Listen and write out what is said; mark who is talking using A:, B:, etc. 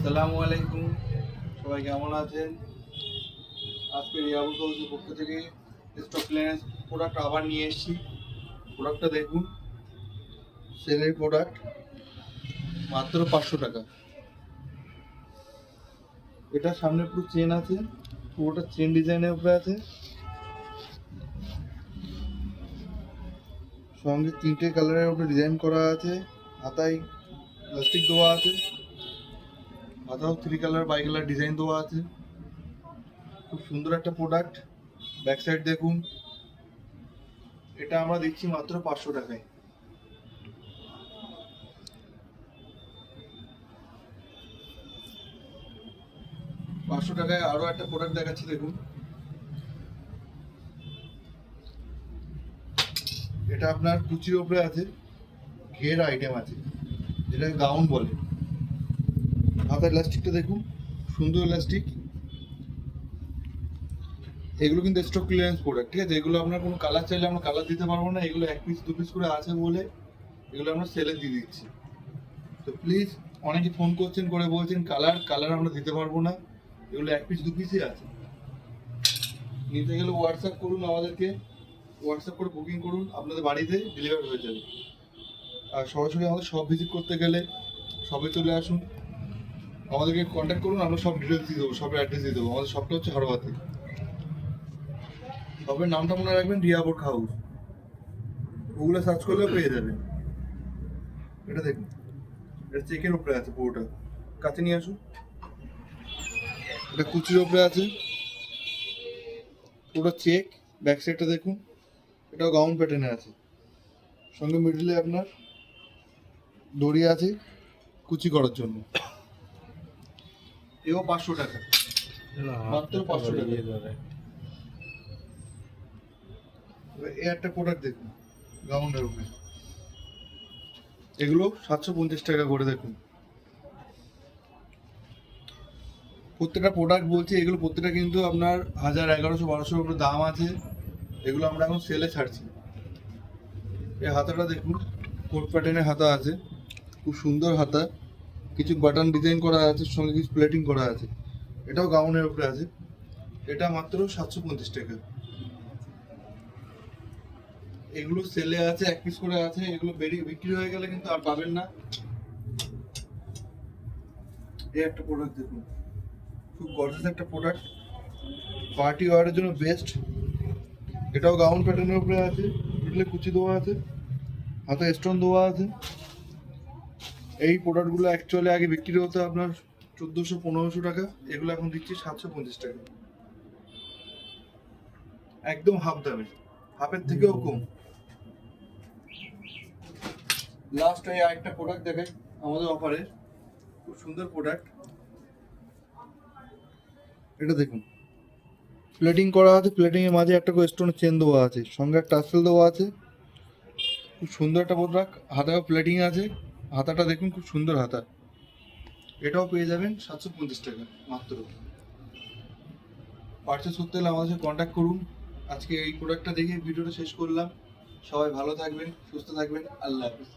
A: আসসালামু আলাইকুম, সবাই কেমন আছেন? আজকে রিয়াবুল হাউসের পক্ষ থেকে স্টক ক্লিয়ারেন্স প্রোডাক্ট আবার নিয়ে এসেছি। প্রোডাক্টটা দেখুন, সেলের প্রোডাক্ট, মাত্র 500 টাকা। এটা সামনে পুরো চেন আছে, পুরোটা চেন ডিজাইনের উপরে আছে, সঙ্গে 3টে কালারের উপরে ডিজাইন করা আছে। হাতায় প্লাস্টিক দেওয়া আছে, হাতাও 3 কালার বাই কালার ডিজাইন দেওয়া আছে। খুব সুন্দর একটা প্রোডাক্ট। ব্যাক সাইড দেখুন, এটা আমরা দিচ্ছি মাত্র 500 টাকায়। আরো একটা প্রোডাক্ট দেখাচ্ছি, দেখুন। এটা আপনার কুচির উপরে আছে, ঘের আইটেম আছে, যেটা গাউন বলে। হাতার ইলাস্টিকটা দেখুন, সুন্দর ইলাস্টিক। এগুলো কিন্তু স্টক ক্লিয়ারেন্স প্রোডাক্ট, ঠিক আছে? এগুলো আপনার কোনো কালার চাইলে আমরা কালার দিতে পারবো না। এগুলো 1 পিস 2 পিস করে আছে বলে এগুলো আমরা সেলে দিয়ে দিচ্ছি। তো প্লিজ, অনেকে ফোন করছেন করে বলছেন কালার আমরা দিতে পারবো না। এগুলো 1 পিস 2 পিসই আছে। নিতে গেলে হোয়াটসঅ্যাপ করুন আমাদেরকে, হোয়াটসঅ্যাপ করে বুকিং করুন, আপনাদের বাড়িতে ডেলিভারি হয়ে যাবে। আর সরাসরি আমাদের শপ ভিজিট করতে গেলে শপে চলে আসুন, আমাদেরকে কন্ট্যাক্ট করুন, আমরা সব ডিটেলস দিয়ে দেবো, শপের অ্যাড্রেস দিয়ে দেবো। আমাদের শপটা হচ্ছে হারোয়াতে। শপের নামটা মনে রাখবেন, রিয়াবুল হাউস। গুগলে সার্চ করলেও পেয়ে যাবেন। এটা দেখুন, এটা চেকের উপরে আছে পুরোটা। কাছে নিয়ে আসুন। এটা কুচির উপরে আছে, পুরো চেক। ব্যাক সাইডটা দেখুন, এটাও গাউন প্যাটার্নে আছে। সঙ্গে মিডলে আপনার দড়ি আছে কুচি করার জন্য। এও 500 টাকা, মাত্র 500 টাকা। এই একটা প্রোডাক্ট দেখুন, গাউনের উপরে। এগুলো 750 টাকা করে। দেখুন, প্রত্যেকটা প্রোডাক্ট বলছি, এগুলো প্রত্যেকটা কিন্তু আপনার 1000, 1100, 1200 উপরে দাম আছে। এগুলো আমরা এখন সেলে ছাড়ছি। এই হাতাটা দেখুন, কোট প্যাটার্নের হাতা আছে, খুব সুন্দর হাতা। কিছু বাটন ডিজাইন করা আছে, সঙ্গে কিছু প্লেটিং করা আছে। এটাও গাউনের উপরে আছে। এটা মাত্র 750 টাকা। এগুলো সেলে আছে, 1 পিস করে আছে। এগুলো বিক্রি হয়ে গেলে কিন্তু আর পাবেন না। এই একটা প্রোডাক্ট দেখুন, খুব গর্জিয়াস একটা প্রোডাক্ট, পার্টি ওয়্যারের জন্য বেস্ট। এটাও গাউন প্যাটার্নের উপরে আছে, মিডলে কুচি দেওয়া আছে, হাতে স্টোন দেওয়া আছে। এই প্রোডাক্টগুলো অ্যাকচুয়ালি আগে বিক্রি হতো আপনার 1400-1500 টাকা। এগুলো এখন দিচ্ছি 750 টাকা, একদম হাফ দামে, হাফের থেকেও কম। লাস্ট এই আরেকটা প্রোডাক্ট দেখেন আমাদের অফারে, খুব সুন্দর প্রোডাক্ট। এটা দেখুন, প্লেটিং করা আছে, প্লেটিং এর মাঝে একটা করে স্টোনের চেন দেওয়া আছে, সঙ্গে একটা টাসেল দেওয়া আছে। খুব সুন্দর একটা প্রোডাক্ট। হাতাও প্লেটিং আছে, হাতাটা দেখুন, খুব সুন্দর হাতা। এটাও পেয়ে যাবেন 750 টাকা মাত্র। পারচেস করতে হলে আমাদের সাথে কন্ট্যাক্ট করুন। আজকে এই প্রোডাক্টটা দেখে ভিডিওটা শেষ করলাম। সবাই ভালো থাকবেন, সুস্থ থাকবেন। আল্লাহ হাফেজ।